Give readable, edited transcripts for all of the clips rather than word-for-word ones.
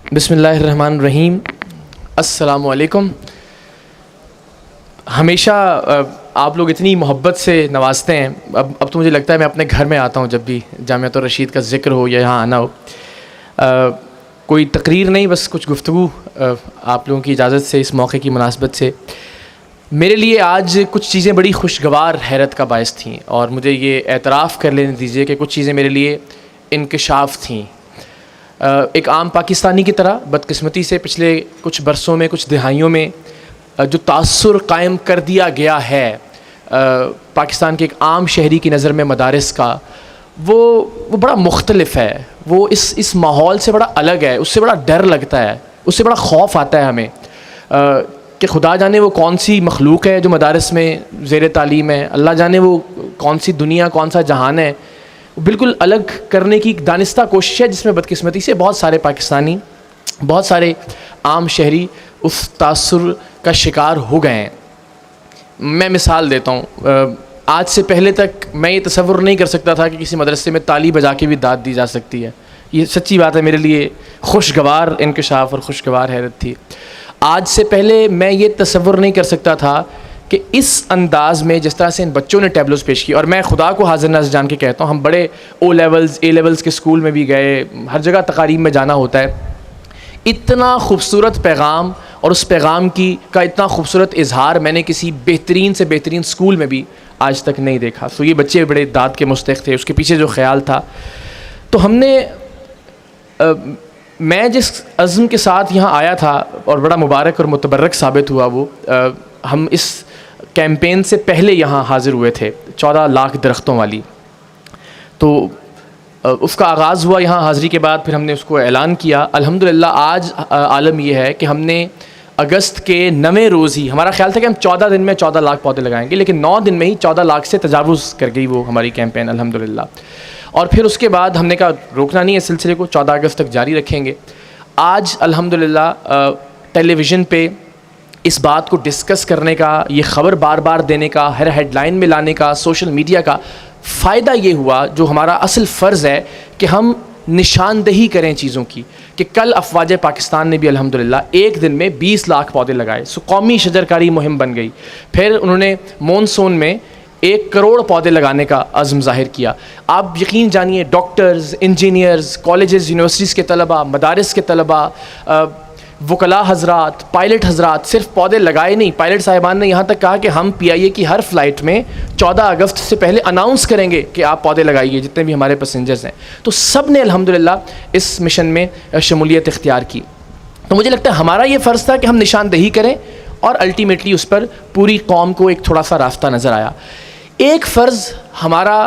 بسم اللہ الرحمن الرحیم. السلام علیکم. ہمیشہ آپ لوگ اتنی محبت سے نوازتے ہیں. اب تو مجھے لگتا ہے میں اپنے گھر میں آتا ہوں جب بھی جامعۃ الرشید کا ذکر ہو یا یہاں آنا ہو. کوئی تقریر نہیں، بس کچھ گفتگو آپ لوگوں کی اجازت سے اس موقع کی مناسبت سے. میرے لیے آج کچھ چیزیں بڑی خوشگوار حیرت کا باعث تھیں، اور مجھے یہ اعتراف کر لینے دیجیے کہ کچھ چیزیں میرے لیے انکشاف تھیں. ایک عام پاکستانی کی طرح بدقسمتی سے پچھلے کچھ برسوں میں، کچھ دہائیوں میں جو تاثر قائم کر دیا گیا ہے پاکستان کے ایک عام شہری کی نظر میں مدارس کا، وہ بڑا مختلف ہے. وہ اس ماحول سے بڑا الگ ہے. اس سے بڑا ڈر لگتا ہے، اس سے بڑا خوف آتا ہے ہمیں کہ خدا جانے وہ کون سی مخلوق ہے جو مدارس میں زیر تعلیم ہے. اللہ جانے وہ کون سی دنیا، کون سا جہان ہے. بالکل الگ کرنے کی ایک دانستہ کوشش ہے جس میں بدقسمتی سے بہت سارے پاکستانی، بہت سارے عام شہری اس تاثر کا شکار ہو گئے ہیں. میں مثال دیتا ہوں. آج سے پہلے تک میں یہ تصور نہیں کر سکتا تھا کہ کسی مدرسے میں تالی بجا کے بھی داد دی جا سکتی ہے. یہ سچی بات ہے، میرے لیے خوشگوار انکشاف اور خوشگوار حیرت تھی. آج سے پہلے میں یہ تصور نہیں کر سکتا تھا کہ اس انداز میں جس طرح سے ان بچوں نے ٹیبلوز پیش کی. اور میں خدا کو حاضر ناظر جان کے کہتا ہوں، ہم بڑے او لیولز اے لیولز کے اسکول میں بھی گئے، ہر جگہ تقاریب میں جانا ہوتا ہے. اتنا خوبصورت پیغام اور اس پیغام کا اتنا خوبصورت اظہار میں نے کسی بہترین سے بہترین اسکول میں بھی آج تک نہیں دیکھا. تو یہ بچے بڑے داد کے مستحق تھے. اس کے پیچھے جو خیال تھا، تو ہم نے میں جس عزم کے ساتھ یہاں آیا تھا اور بڑا مبارک اور متبرک ثابت ہوا، وہ ہم اس کیمپین سے پہلے یہاں حاضر ہوئے تھے 14 لاکھ درختوں والی. تو اس کا آغاز ہوا یہاں حاضری کے بعد، پھر ہم نے اس کو اعلان کیا. الحمدللہ آج عالم یہ ہے کہ ہم نے اگست کے 9ویں روز ہی، ہمارا خیال تھا کہ ہم 14 دن میں 14 لاکھ پودے لگائیں گے، لیکن 9 دن میں ہی 14 لاکھ سے تجاوز کر گئی وہ ہماری کیمپین الحمدللہ. اور پھر اس کے بعد ہم نے کہا روکنا نہیں ہے، اس سلسلے کو 14 اگست تک جاری رکھیں گے. آج الحمدللہ ٹیلی ویژن پہ اس بات کو ڈسکس کرنے کا، یہ خبر بار بار دینے کا، ہر ہیڈ لائن میں لانے کا، سوشل میڈیا کا فائدہ یہ ہوا، جو ہمارا اصل فرض ہے کہ ہم نشاندہی کریں چیزوں کی، کہ کل افواج پاکستان نے بھی الحمدللہ ایک دن میں 20 لاکھ پودے لگائے. قومی شجرکاری مہم بن گئی. پھر انہوں نے مونسون میں 1 کروڑ پودے لگانے کا عزم ظاہر کیا. آپ یقین جانیے، ڈاکٹرز، انجینئرز، کالجز، یونیورسٹیز کے طلباء، مدارس کے طلباء، وکلاء حضرات، پائلٹ حضرات صرف پودے لگائے نہیں. پائلٹ صاحبان نے یہاں تک کہا کہ ہم پی آئی اے کی ہر فلائٹ میں 14 اگست سے پہلے اناؤنس کریں گے کہ آپ پودے لگائیے، جتنے بھی ہمارے پیسنجرز ہیں. تو سب نے الحمدللہ اس مشن میں شمولیت اختیار کی. تو مجھے لگتا ہے ہمارا یہ فرض تھا کہ ہم نشاندہی کریں، اور الٹیمیٹلی اس پر پوری قوم کو ایک تھوڑا سا راستہ نظر آیا. ایک فرض ہمارا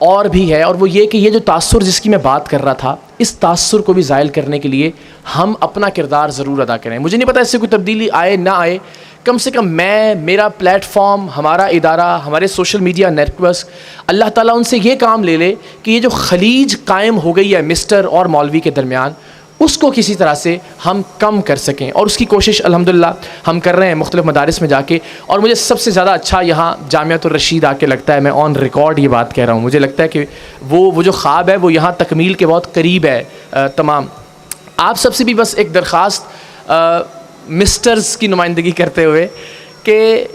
اور بھی ہے، اور وہ یہ کہ یہ جو تاثر جس کی میں بات کر رہا تھا، اس تاثر کو بھی زائل کرنے کے لیے ہم اپنا کردار ضرور ادا کریں. مجھے نہیں پتا اس سے کوئی تبدیلی آئے نہ آئے، کم سے کم میں، میرا پلیٹ فارم، ہمارا ادارہ، ہمارے سوشل میڈیا نیٹورکس، اللہ تعالیٰ ان سے یہ کام لے لے کہ یہ جو خلیج قائم ہو گئی ہے مسٹر اور مولوی کے درمیان، اس کو کسی طرح سے ہم کم کر سکیں. اور اس کی کوشش الحمدللہ ہم کر رہے ہیں مختلف مدارس میں جا کے. اور مجھے سب سے زیادہ اچھا یہاں جامعۃ الرشید آ کے لگتا ہے، میں آن ریکارڈ یہ بات کہہ رہا ہوں، مجھے لگتا ہے کہ وہ جو خواب ہے وہ یہاں تکمیل کے بہت قریب ہے. تمام آپ سب سے بھی بس ایک درخواست مسٹرز کی نمائندگی کرتے ہوئے، کہ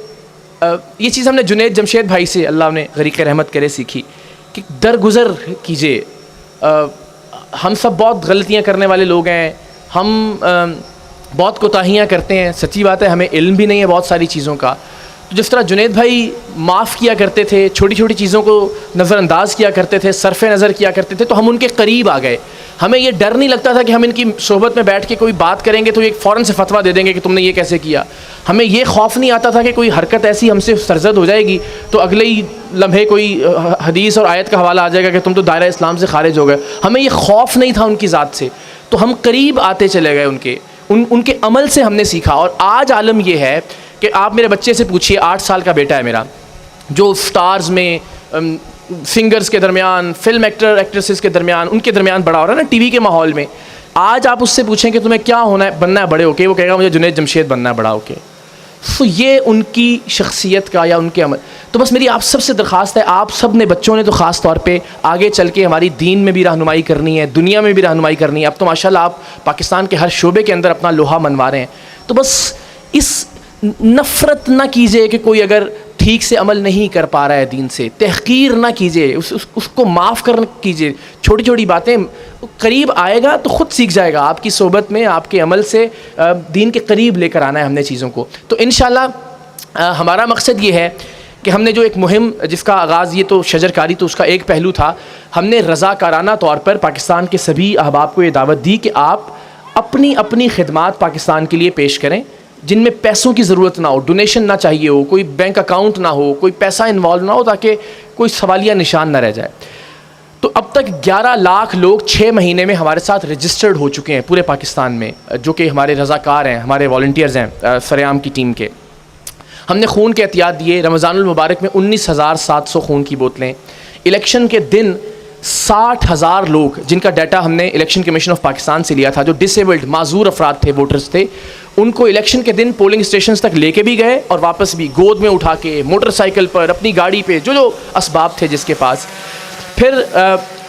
یہ چیز ہم نے جنید جمشید بھائی سے، اللہ نے غریق رحمت کرے، سیکھی کہ درگزر کیجیے. ہم سب بہت غلطیاں کرنے والے لوگ ہیں، ہم بہت کوتاہیاں کرتے ہیں. سچی بات ہے، ہمیں علم بھی نہیں ہے بہت ساری چیزوں کا. تو جس طرح جنید بھائی معاف کیا کرتے تھے، چھوٹی چھوٹی چیزوں کو نظر انداز کیا کرتے تھے، صرف نظر کیا کرتے تھے، تو ہم ان کے قریب آ گئے. ہمیں یہ ڈر نہیں لگتا تھا کہ ہم ان کی صحبت میں بیٹھ کے کوئی بات کریں گے تو یہ فوراً سے فتویٰ دے دیں گے کہ تم نے یہ کیسے کیا. ہمیں یہ خوف نہیں آتا تھا کہ کوئی حرکت ایسی ہم سے سرزد ہو جائے گی تو اگلے ہی لمحے کوئی حدیث اور آیت کا حوالہ آ جائے گا کہ تم تو دائرہ اسلام سے خارج ہو گئے. ہمیں یہ خوف نہیں تھا ان کی ذات سے، تو ہم قریب آتے چلے گئے ان کے عمل سے ہم نے سیکھا. اور آج عالم یہ ہے کہ آپ میرے بچے سے پوچھیے، 8 سال کا بیٹا ہے میرا، جو سٹارز میں، سنگرز کے درمیان، فلم ایکٹر ایکٹریسز کے درمیان، ان کے درمیان بڑا ہو رہا ہے نا ٹی وی کے ماحول میں. آج آپ اس سے پوچھیں کہ تمہیں کیا ہونا ہے، بننا ہے بڑے ہو کے، وہ کہے گا مجھے جنید جمشید بننا ہے بڑا ہو کے. تو یہ ان کی شخصیت کا یا ان کے عمل. تو بس میری آپ سب سے درخواست ہے, آپ سب نے بچوں نے تو خاص طور پہ آگے چل کے ہماری دین میں بھی رہنمائی کرنی ہے, دنیا میں بھی رہنمائی کرنی ہے. اب تو ماشاءاللہ آپ پاکستان کے ہر شعبے کے اندر اپنا لوہا منوا رہے ہیں. تو بس اس نفرت نہ کیجیے کہ کوئی اگر ٹھیک سے عمل نہیں کر پا رہا ہے دین سے, تحقیر نہ کیجیے, اس کو معاف کر کیجیے. چھوٹی چھوٹی باتیں, قریب آئے گا تو خود سیکھ جائے گا. آپ کی صحبت میں, آپ کے عمل سے دین کے قریب لے کر آنا ہے ہم نے چیزوں کو. تو انشاءاللہ ہمارا مقصد یہ ہے کہ ہم نے جو ایک مہم جس کا آغاز, یہ تو شجر کاری تو اس کا ایک پہلو تھا, ہم نے رضاکارانہ طور پر پاکستان کے سبھی احباب کو یہ دعوت دی کہ آپ اپنی اپنی خدمات پاکستان کے لیے پیش کریں, جن میں پیسوں کی ضرورت نہ ہو, ڈونیشن نہ چاہیے ہو, کوئی بینک اکاؤنٹ نہ ہو, کوئی پیسہ انوالو نہ ہو, تاکہ کوئی سوالیہ نشان نہ رہ جائے. تو اب تک 11 لاکھ لوگ 6 مہینے میں ہمارے ساتھ رجسٹرڈ ہو چکے ہیں پورے پاکستان میں, جو کہ ہمارے رضاکار ہیں, ہمارے والنٹیئرز ہیں سریام کی ٹیم کے. ہم نے خون کے احتیاط دیے. رمضان المبارک میں 19,700 خون کی بوتلیں. الیکشن کے دن 60,000 لوگ, جن کا ڈیٹا ہم نے الیکشن کمیشن آف پاکستان سے لیا تھا, جو ڈسیبلڈ معذور افراد تھے, ووٹرز تھے, ان کو الیکشن کے دن پولنگ اسٹیشنز تک لے کے بھی گئے اور واپس بھی, گود میں اٹھا کے, موٹر سائیکل پر, اپنی گاڑی پہ, جو اسباب تھے جس کے پاس. پھر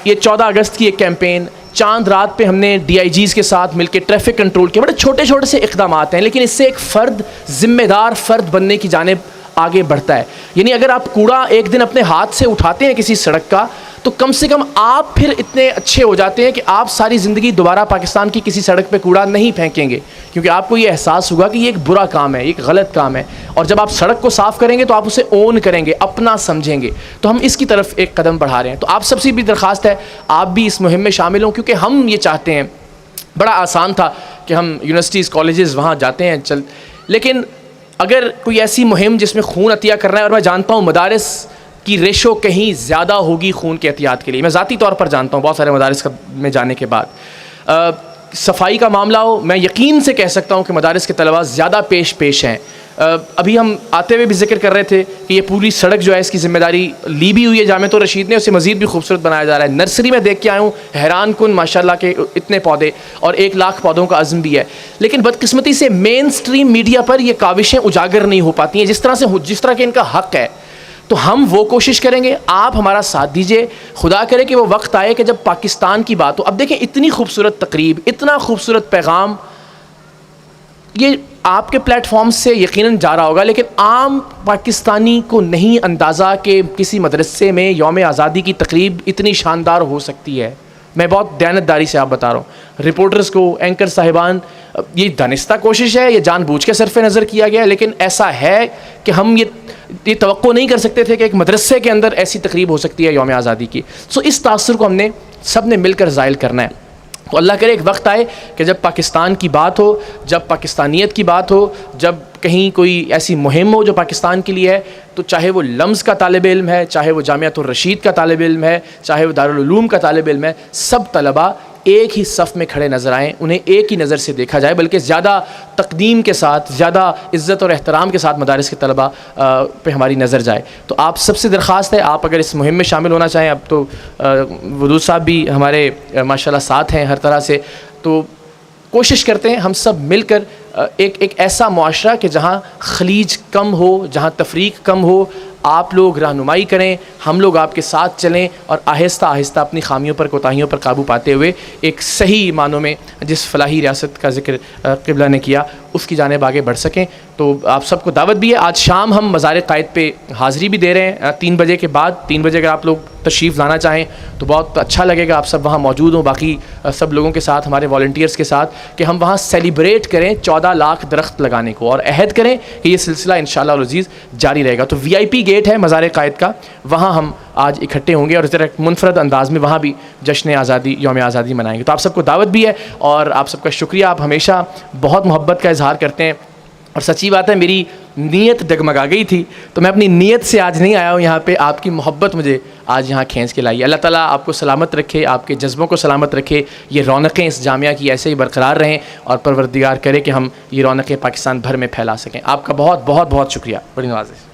یہ 14 اگست کی ایک کیمپین, چاند رات پہ ہم نے ڈی آئی جیز کے ساتھ مل کے ٹریفک کنٹرول کے, بڑے چھوٹے چھوٹے سے اقدامات ہیں, لیکن اس سے ایک فرد ذمہ دار فرد بننے کی جانب آگے بڑھتا ہے. یعنی اگر آپ کوڑا ایک دن اپنے ہاتھ سے اٹھاتے ہیں کسی سڑک کا, تو کم سے کم آپ پھر اتنے اچھے ہو جاتے ہیں کہ آپ ساری زندگی دوبارہ پاکستان کی کسی سڑک پہ کوڑا نہیں پھینکیں گے, کیونکہ آپ کو یہ احساس ہوگا کہ یہ ایک برا کام ہے, یہ ایک غلط کام ہے. اور جب آپ سڑک کو صاف کریں گے تو آپ اسے اون کریں گے, اپنا سمجھیں گے. تو ہم اس کی طرف ایک قدم بڑھا رہے ہیں. تو آپ سب سے بھی درخواست ہے آپ بھی اس مہم میں شامل ہوں, کیونکہ ہم یہ چاہتے ہیں. بڑا آسان تھا کہ ہم یونیورسٹیز, کالجز وہاں جاتے ہیں لیکن اگر کوئی ایسی مہم جس میں خون عطیہ کر رہا ہے, اور میں جانتا ہوں مدارس کی ریشو کہیں زیادہ ہوگی خون کے احتیاط کے لیے, میں ذاتی طور پر جانتا ہوں بہت سارے مدارس میں جانے کے بعد. صفائی کا معاملہ ہو, میں یقین سے کہہ سکتا ہوں کہ مدارس کے طلباء زیادہ پیش ہیں. ابھی ہم آتے ہوئے بھی ذکر کر رہے تھے کہ یہ پوری سڑک جو ہے اس کی ذمہ داری لی بھی ہوئی ہے جامعۃ الرشید نے, اسے مزید بھی خوبصورت بنایا جا رہا ہے. نرسری میں دیکھ کے آیا ہوں, حیران کن ماشاءاللہ کے اتنے پودے, اور 1 لاکھ پودوں کا عزم بھی ہے. لیکن بدقسمتی سے مین سٹریم میڈیا پر یہ کاوشیں اجاگر نہیں ہو پاتی ہیں جس طرح کہ ان کا حق ہے. تو ہم وہ کوشش کریں گے, آپ ہمارا ساتھ دیجئے. خدا کرے کہ وہ وقت آئے کہ جب پاکستان کی بات ہو. اب دیکھیں اتنی خوبصورت تقریب, اتنا خوبصورت پیغام, یہ آپ کے پلیٹ فارم سے یقیناً جا رہا ہوگا, لیکن عام پاکستانی کو نہیں اندازہ کہ کسی مدرسے میں یوم آزادی کی تقریب اتنی شاندار ہو سکتی ہے. میں بہت دیانتداری سے آپ بتا رہا ہوں. رپورٹرز کو, اینکر صاحبان, یہ دانستہ کوشش ہے, یہ جان بوجھ کے صرف نظر کیا گیا, لیکن ایسا ہے کہ ہم یہ توقع نہیں کر سکتے تھے کہ ایک مدرسے کے اندر ایسی تقریب ہو سکتی ہے یوم آزادی کی. سو اس تاثر کو ہم نے سب نے مل کر زائل کرنا ہے. تو اللہ کرے ایک وقت آئے کہ جب پاکستان کی بات ہو, جب پاکستانیت کی بات ہو, جب کہیں کوئی ایسی مہم ہو جو پاکستان کے لیے ہے, تو چاہے وہ لمز کا طالب علم ہے, چاہے وہ جامعۃ الرشید کا طالب علم ہے, چاہے وہ دارالعلوم کا طالب علم ہے, سب طلباء ایک ہی صف میں کھڑے نظر آئیں, انہیں ایک ہی نظر سے دیکھا جائے, بلکہ زیادہ تقدیم کے ساتھ, زیادہ عزت اور احترام کے ساتھ مدارس کے طلباء پہ ہماری نظر جائے. تو آپ سب سے درخواست ہے, آپ اگر اس مہم میں شامل ہونا چاہیں, اب تو ودود صاحب بھی ہمارے ماشاءاللہ ساتھ ہیں ہر طرح سے, تو کوشش کرتے ہیں ہم سب مل کر ایک ایسا معاشرہ کہ جہاں خلیج کم ہو, جہاں تفریق کم ہو. آپ لوگ رہنمائی کریں, ہم لوگ آپ کے ساتھ چلیں, اور آہستہ آہستہ اپنی خامیوں پر, کوتاہیوں پر قابو پاتے ہوئے ایک صحیح معنوں میں جس فلاحی ریاست کا ذکر قبلہ نے کیا اس کی جانب آگے بڑھ سکیں. تو آپ سب کو دعوت بھی ہے. آج شام ہم مزار قائد پہ حاضری بھی دے رہے ہیں 3 بجے کے بعد. 3 بجے اگر آپ لوگ تشریف لانا چاہیں تو بہت اچھا لگے گا, آپ سب وہاں موجود ہوں باقی سب لوگوں کے ساتھ, ہمارے والنٹیئرس کے ساتھ, کہ ہم وہاں سیلیبریٹ کریں 14 لاکھ درخت لگانے کو, اور عہد کریں کہ یہ سلسلہ انشاءاللہ العزیز جاری رہے گا. تو VIP گیٹ ہے مزار قائد کا, وہاں ہم آج اکٹھے ہوں گے, اور اس طرح منفرد انداز میں وہاں بھی جشن آزادی, یوم آزادی منائیں گے. تو آپ سب کو دعوت بھی ہے, اور آپ سب کا شکریہ. آپ ہمیشہ بہت محبت کا اظہار کرتے ہیں, اور سچی بات ہے میری نیت ڈگمگا گئی تھی, تو میں اپنی نیت سے آج نہیں آیا ہوں یہاں پہ, آپ کی محبت مجھے آج یہاں کھینچ کے لائی. اللہ تعالیٰ آپ کو سلامت رکھے, آپ کے جذبوں کو سلامت رکھے, یہ رونقیں اس جامعہ کی ایسے ہی برقرار رہیں, اور پروردگار کرے کہ ہم یہ رونقیں پاکستان بھر میں پھیلا سکیں. آپ کا بہت بہت بہت شکریہ. بڑی نوازش.